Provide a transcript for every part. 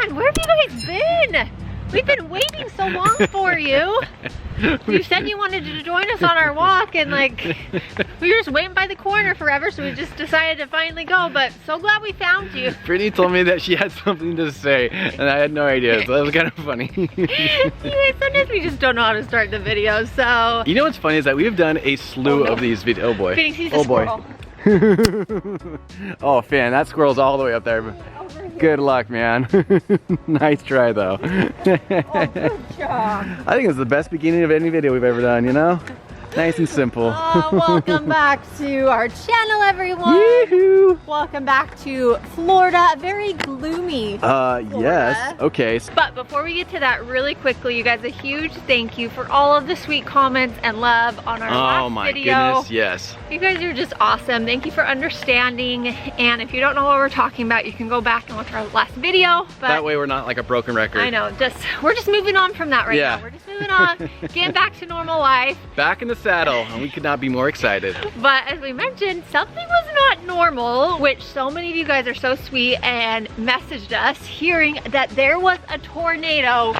Man, where have you guys been? We've been waiting so long for you. You said you wanted to join us on our walk, and like we were just waiting by the corner forever, so we just decided to finally go. But so glad we found you. Brittany told me that she had something to say, and I had no idea, so that was kind of funny. Anyway, sometimes we just don't know how to start the video, so. You know what's funny is that we have done a slew of these videos. Oh boy. Phoenix, he's a oh boy. squirrel. Oh, fan, that squirrel's all the way up there. Good luck, man. Nice try, though. Oh, good job. I think it's the best beginning of any video we've ever done, you know? Nice and simple. Welcome back to our channel, everyone. Yoo-hoo. Welcome back to Florida. Very gloomy. Yes. Okay. But before we get to that, really quickly, you guys, a huge thank you for all of the sweet comments and love on our last video. Oh my goodness, yes. You guys are just awesome. Thank you for understanding. And if you don't know what we're talking about, you can go back and look at our last video. But that way we're not like a broken record. I know. We're just moving on from that right now. We're just moving on, getting back to normal life. Back in the saddle, and we could not be more excited. But as we mentioned, something was not normal, which so many of you guys are so sweet and messaged us hearing that there was a tornado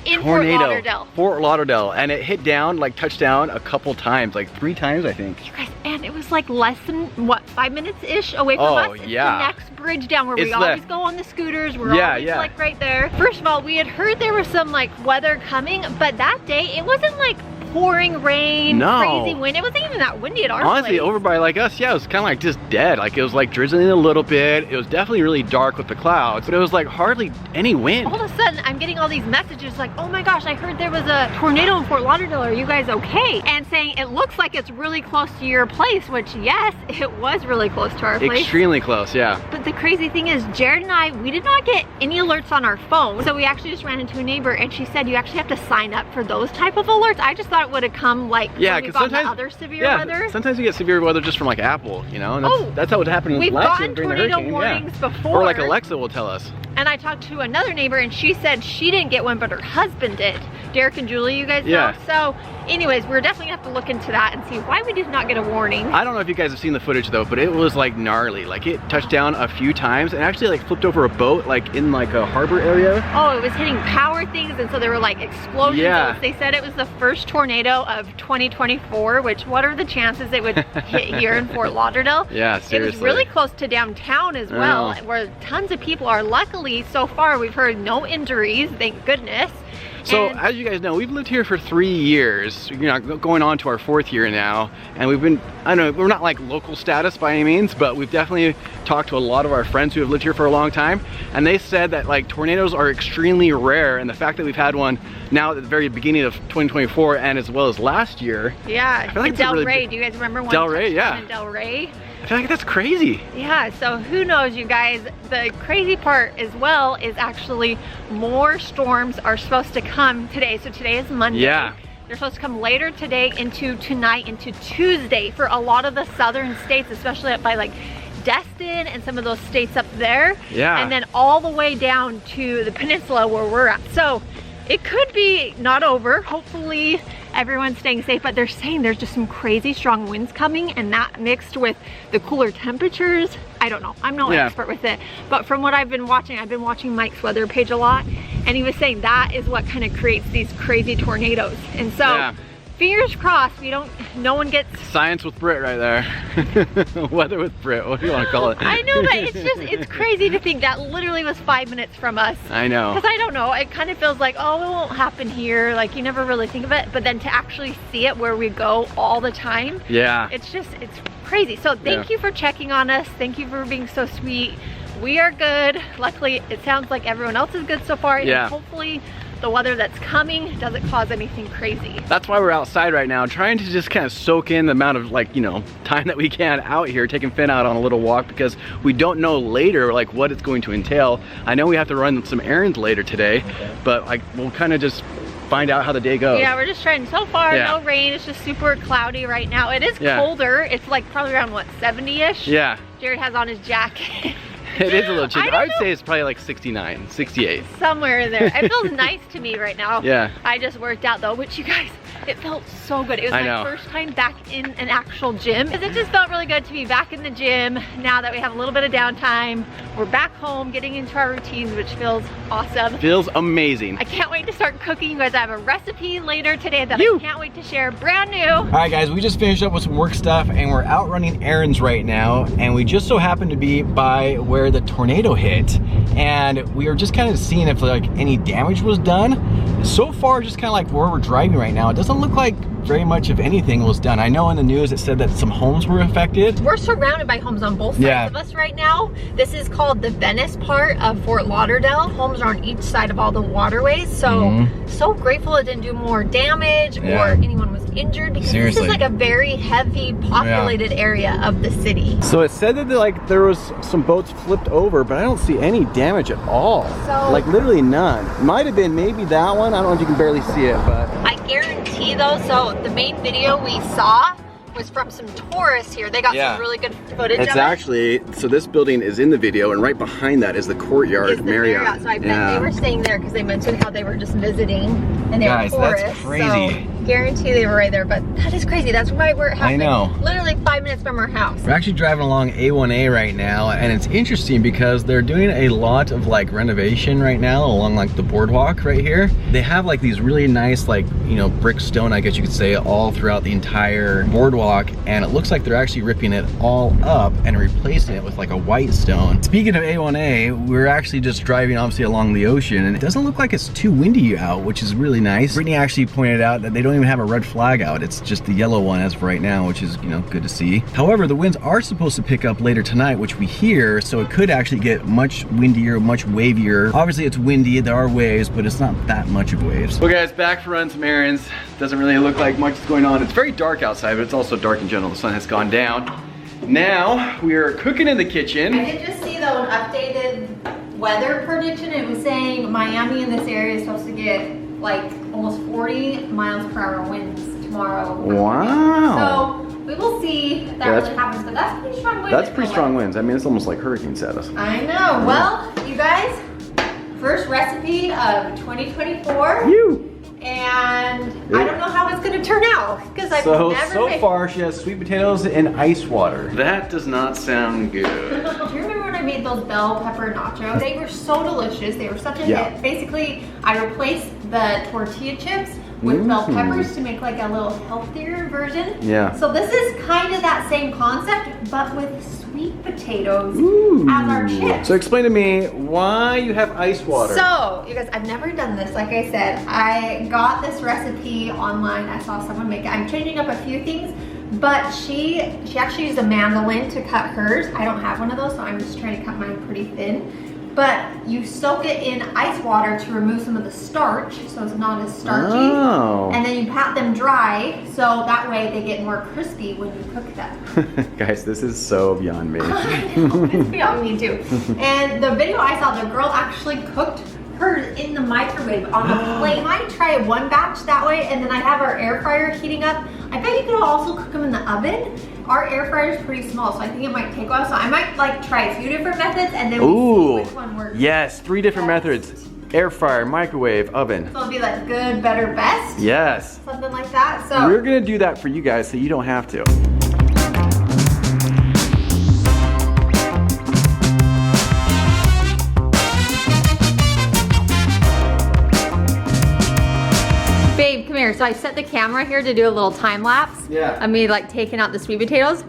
in Fort Lauderdale. Fort Lauderdale, and it hit down, like touched down a couple times, like 3 times I think. You guys, and it was like less than, what, 5 minutes-ish away from us? It's the next bridge down where we always go on the scooters. We're always like right there. First of all, we had heard there was some like weather coming, but that day it wasn't like pouring rain, crazy wind. It wasn't even that windy at our Honestly, place. over by like us, it was kind of like just dead. Like it was like drizzling a little bit. It was definitely really dark with the clouds, but it was like hardly any wind. All of a sudden, I'm getting all these messages like, oh my gosh, I heard there was a tornado in Fort Lauderdale. Are you guys okay? And saying it looks like it's really close to your place, which yes, it was really close to our place. Extremely close, yeah. But the crazy thing is, Jared and I, we did not get any alerts on our phone. So we actually just ran into a neighbor and she said you actually have to sign up for those type of alerts. I just thought it would have come like because sometimes other severe weather. Sometimes we get severe weather just from like Apple, you know, and that's how it happened last year during the hurricane. We've gotten tornado warnings before. Or like Alexa will tell us. And I talked to another neighbor and she said she didn't get one, but her husband did. Derek and Julie, you guys know. So anyways, we're definitely gonna have to look into that and see why we did not get a warning. I don't know if you guys have seen the footage though, but it was like gnarly. Like it touched down a few times and actually like flipped over a boat like in like a harbor area. Oh, it was hitting power things, and so there were like explosions. Yeah. They said it was the first tornado of 2024, which what are the chances it would hit here in Fort Lauderdale? Yeah, seriously. It was really close to downtown as well, where tons of people are. Luckily, so far we've heard no injuries, thank goodness. So as you guys know, we've lived here for 3 years, you know, going on to our 4th year now, and we've been, I don't know, we're not like local status by any means, but we've definitely talked to a lot of our friends who have lived here for a long time, and they said that like tornadoes are extremely rare, and the fact that we've had one now at the very beginning of 2024 and as well as last year. Yeah, I feel like in Delray, do you guys remember one? Delray, in Delray? I feel like that's crazy. Yeah, so who knows, you guys. The crazy part as well is actually more storms are supposed to come today. So today is Monday. Yeah. They're supposed to come later today into tonight into Tuesday for a lot of the southern states, especially up by like Destin and some of those states up there. Yeah. And then all the way down to the peninsula where we're at. So it could be not over. Hopefully everyone's staying safe, but they're saying there's just some crazy strong winds coming, and that mixed with the cooler temperatures. I don't know. I'm no expert with it, but from what I've been watching Mike's weather page a lot, and he was saying that is what kind of creates these crazy tornadoes. And so fingers crossed no one gets science with Britt right there. Weather with Britt, what do you want to call it? I know, but it's crazy to think that literally was 5 minutes from us. I know, because I don't know, it kind of feels like, oh, it won't happen here, like you never really think of it, but then to actually see it where we go all the time, it's crazy. So thank you for checking on us. Thank you for being so sweet. We are good. Luckily it sounds like everyone else is good so far, and hopefully the weather that's coming doesn't cause anything crazy. That's why we're outside right now, trying to just kind of soak in the amount of, like, you know, time that we can out here, taking Finn out on a little walk, because we don't know later like what it's going to entail. I know we have to run some errands later today, but like we'll kind of just find out how the day goes. Yeah, we're just trying. So far, no rain. It's just super cloudy right now. It is colder. It's like probably around what, 70-ish? Yeah. Jared has on his jacket. It is a little chilly. I would say it's probably like 69, 68. Somewhere in there. It feels nice to me right now. Yeah. I just worked out though, which you guys, it felt so good. It was my first time back in an actual gym. Because it just felt really good to be back in the gym now that we have a little bit of downtime. We're back home, getting into our routines, which feels awesome. Feels amazing. I can't wait to start cooking. You guys, I have a recipe later today that I can't wait to share, brand new. All right guys, we just finished up with some work stuff and we're out running errands right now, and we just so happen to be by where the tornado hit, and we are just kind of seeing if like any damage was done. So far, just kind of like where we're driving right now, it doesn't look like very much of anything was done. I know in the news it said that some homes were affected. We're surrounded by homes on both sides of us right now. This is called the Venice part of Fort Lauderdale. Homes are on each side of all the waterways. So, so grateful it didn't do more damage or anyone was injured, because this is like a very heavy populated area of the city. So it said that like there was some boats flipped over, but I don't see any damage at all. So, like literally none. Might have been maybe that one. I don't know if you can barely see it, but I guarantee though, so the main video we saw was from some tourists here. They got some really good footage of it. It's actually, so this building is in the video, and right behind that is the courtyard Marriott. So I bet they were staying there because they mentioned how they were just visiting and they were tourists. That's crazy. So guarantee they were right there, but that is crazy. That's why we're happening. I know. Literally 5 minutes from our house. We're actually driving along A1A right now, and it's interesting because they're doing a lot of like renovation right now along like the boardwalk right here. They have like these really nice like, you know, brick stone, I guess you could say, all throughout the entire boardwalk, and it looks like they're actually ripping it all up and replacing it with like a white stone. Speaking of A1A, we're actually just driving obviously along the ocean, and it doesn't look like it's too windy out, which is really nice. Brittany actually pointed out that they don't even have a red flag out. It's just the yellow one as of right now, which is, you know, good to see. However, the winds are supposed to pick up later tonight, which we hear, so it could actually get much windier, much wavier. Obviously it's windy, there are waves, but it's not that much of waves. Well guys, back for running some errands. Doesn't really look like much is going on. It's very dark outside, but it's also dark in general. The sun has gone down. Now we are cooking in the kitchen. I did just see though an updated weather prediction. It was saying Miami in this area is supposed to get like almost 40 miles per hour winds tomorrow. Wow. So we will see if that really happens, but that's pretty strong winds. That's pretty strong winds. I mean, it's almost like hurricane status. I know. Well, you guys, first recipe of 2024. And I don't know how it's gonna turn out because I've never made. So far she has sweet potatoes and ice water. That does not sound good. Do you remember when I made those bell pepper nachos? They were so delicious. They were such a hit. Basically, I replaced the tortilla chips with bell peppers to make like a little healthier version. So this is kind of that same concept, but with sweet potatoes as our chips. So explain to me why you have ice water. So, you guys, I've never done this. Like I said, I got this recipe online. I saw someone make it. I'm changing up a few things, but she actually used a mandolin to cut hers. I don't have one of those, so I'm just trying to cut mine pretty thin. But you soak it in ice water to remove some of the starch, so it's not as starchy. And then you pat them dry, so that way they get more crispy when you cook them. Guys, this is so beyond me. I know, it's beyond me too. And the video I saw, the girl actually cooked hers in the microwave on the plate. I might try one batch that way, and then I have our air fryer heating up. I bet you could also cook them in the oven. Our air fryer is pretty small, so I think it might take a while. So I might like try a few different methods and then we'll see which one works. Yes, 3 different methods. Air fryer, microwave, oven. So it'll be like good, better, best? Yes. Something like that. So we're gonna do that for you guys so you don't have to. Babe, come here. So I set the camera here to do a little time lapse. Of me like taking out the sweet potatoes.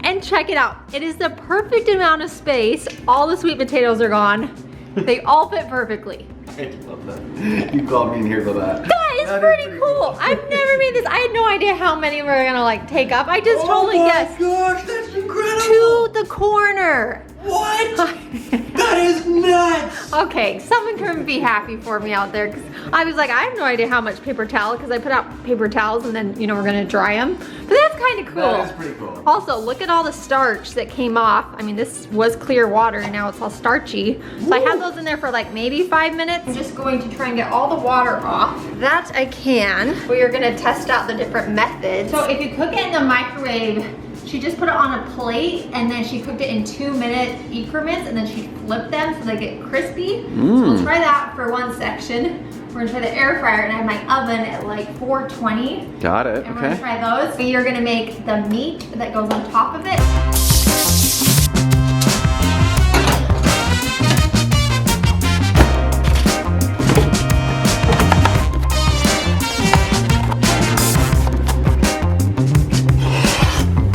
And check it out. It is the perfect amount of space. All the sweet potatoes are gone. They all fit perfectly. I love that. You called me in here for that. That is pretty cool. I've never made this. I had no idea how many we're gonna like take up. I just totally guessed. Oh my gosh, that's incredible. To the corner. What? That is nuts. Okay, someone can be happy for me out there, because I was like, I have no idea how much paper towel, because I put out paper towels and then, you know, we're gonna dry them. But that's kind of cool. That is pretty cool. Also, look at all the starch that came off. I mean, this was clear water and now it's all starchy. So I had those in there for like maybe 5 minutes. I'm just going to try and get all the water off. That I can. We are gonna test out the different methods. So if you cook it in the microwave, she just put it on a plate and then she cooked it in 2-minute increments and then she flipped them so they get crispy. So we'll try that for one section. we're gonna try the air fryer, and I have my oven at like 420. Got it, And okay. we're gonna try those. You're gonna make the meat that goes on top of it.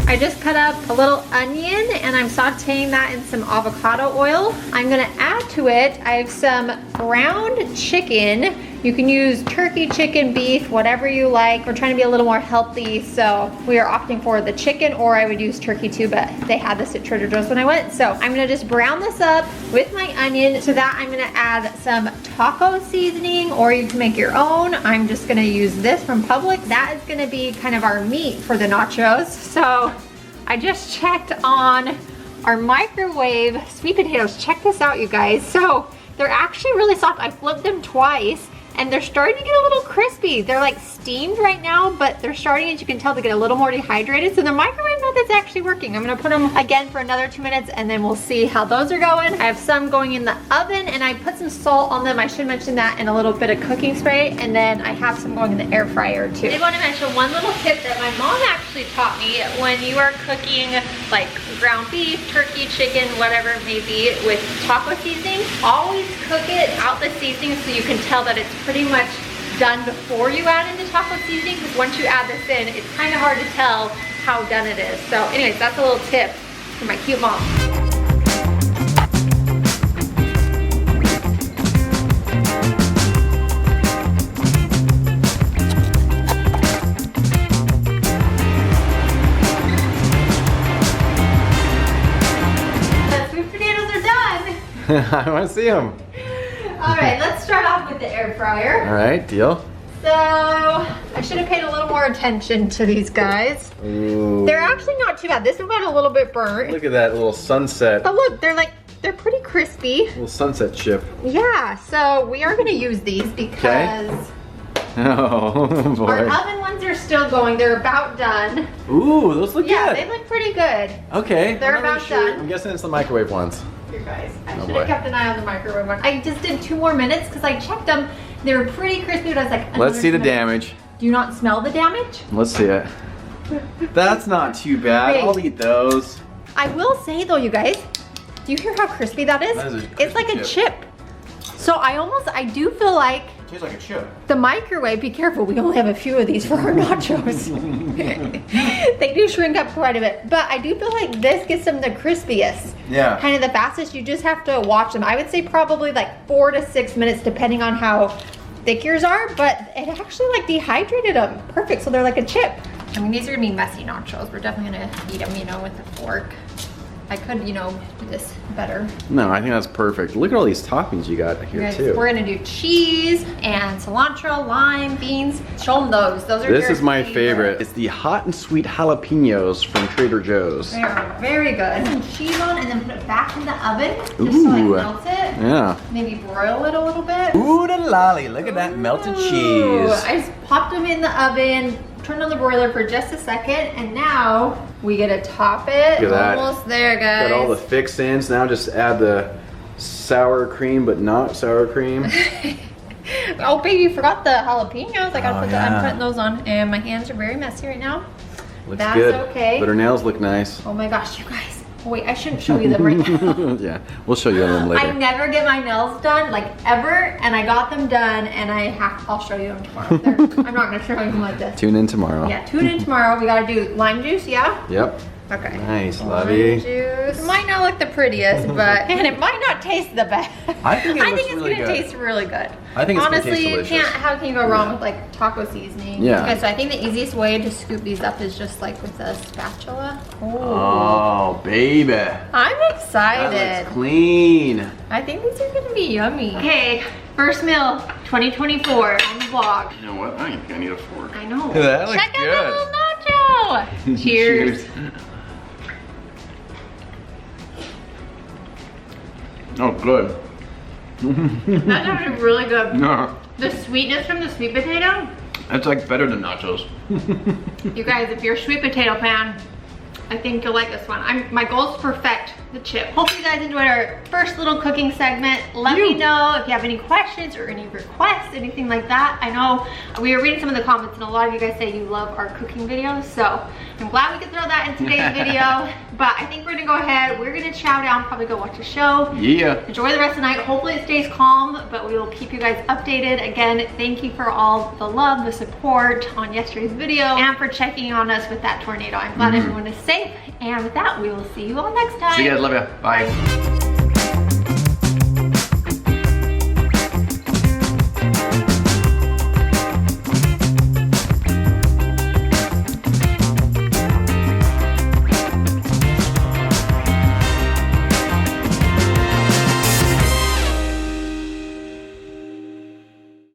I just cut up a little onion and I'm sauteing that in some avocado oil. I'm gonna add to it, I have some ground chicken. You can use turkey, chicken, beef, whatever you like. We're trying to be a little more healthy, so we are opting for the chicken, or I would use turkey too, but they had this at Trader Joe's when I went. So I'm gonna just brown this up with my onion. To that, I'm gonna add some taco seasoning, or you can make your own. I'm just gonna use this from Publix. That is gonna be kind of our meat for the nachos. So I just checked on our microwave sweet potatoes. Check this out, you guys. So they're actually really soft. I flipped them twice and they're starting to get a little crispy. They're like steamed right now, but they're starting, as you can tell, to get a little more dehydrated. So the microwave method's actually working. I'm gonna put them again for another 2 minutes and then we'll see how those are going. I have some going in the oven and I put some salt on them. I should mention that, and a little bit of cooking spray. And then I have some going in the air fryer too. I did wanna mention one little tip that my mom actually taught me. When you are cooking like ground beef, turkey, chicken, whatever it may be, with taco seasoning, always cook it out the seasoning so you can tell that it's pretty much done before you add in the taco seasoning, because once you add this in, it's kind of hard to tell how done it is. So anyways, that's a little tip for my cute mom. The sweet potatoes are done. I want to see them. All right, let's start off with the air fryer. All right, deal. So, I should have paid a little more attention to these guys. Ooh. They're actually not too bad. This one got a little bit burnt. Look at that little sunset. But look, they're pretty crispy. Little sunset chip. Yeah, so we are gonna use these because Oh, boy. our oven ones are still going. They're about done. Ooh, those look Yeah, good. they look pretty good. Okay. They're I'm not about really done. I'm guessing it's the microwave ones. Here, guys. I Oh, should boy. have kept an eye on the microwave one. I just did 2 more minutes because I checked them. They were pretty crispy, but I was like, Let's see the another 2 damage. Do you not smell the damage? Let's see it. That's not too bad. Wait. I'll eat those. I will say though, you guys, do you hear how crispy that is? That is a It's like crispy a chip. So I do feel like Tastes like a chip. the microwave, be careful, we only have a few of these for our nachos. They do shrink up quite a bit, but I do feel like this gets them the crispiest. Yeah. Kind of the fastest. You just have to watch them. I would say probably like 4 to 6 minutes depending on how thick yours are, but it actually like dehydrated them. Perfect, so they're like a chip. I mean, these are gonna be messy nachos. We're definitely gonna eat them, you know, with a fork. I could, you know, do this better. No, I think that's perfect. Look at all these toppings you got here Guys, too. we're gonna do cheese and cilantro, lime, beans. Show them those. Those are This your is my favorite. It's the hot and sweet jalapenos from Trader Joe's. They are very good. Some cheese on and then put it back in the oven just so it Ooh. melts it. Yeah. Maybe broil it a little bit. Ooh da lolly, look at that melted Ooh. cheese. I just popped them in the oven, turned on the broiler for just a second, and now we get to top it. Look at that. Almost there, guys. Got all the fix-ins. Now just add the sour cream, but not sour cream. Oh, baby, forgot the jalapenos. I gotta Oh, put yeah. I'm putting those on, and my hands are very messy right now. Looks That's good. okay. But her nails look nice. Oh my gosh, you guys. Oh, wait, I shouldn't show you them right now. Yeah, we'll show you them later. I never get my nails done, like ever, and I got them done, and I'll show you them tomorrow. I'm not gonna show you them like this. Tune in tomorrow. Yeah, tune in tomorrow. We gotta do lime juice, yeah? Yep. Okay. Nice, Lime lovey. juice. It might not look the prettiest, but and it might not taste the best. I think it looks it's really gonna good. taste really good. I think it's gonna honestly, taste you delicious. how can you go wrong with like taco seasoning? Yeah. Okay, so I think the easiest way to scoop these up is just like with a spatula. Oh, baby. I'm excited. That looks clean. I think these are gonna be yummy. Okay, first meal 2024 on the vlog. You know what? I don't think I need a fork. I know. That looks Check out good. that little nacho. Cheers. Oh, good. That's actually really good. No, The sweetness from the sweet potato. that's like better than nachos. You guys, if you're a sweet potato fan, I think you'll like this one. My goal is to perfect the chip. Hope you guys enjoyed our first little cooking segment. Let me know if you have any questions or any requests, anything like that. I know we were reading some of the comments and a lot of you guys say you love our cooking videos, so I'm glad we could throw that in today's video. But I think we're gonna go ahead, we're gonna chow down, probably go watch a show. Yeah. Enjoy the rest of the night. Hopefully it stays calm, but we will keep you guys updated. Again, thank you for all the love, the support on yesterday's video, and for checking on us with that tornado. I'm glad everyone is safe. And with that, we will see you all next time. See you guys, love you. Bye.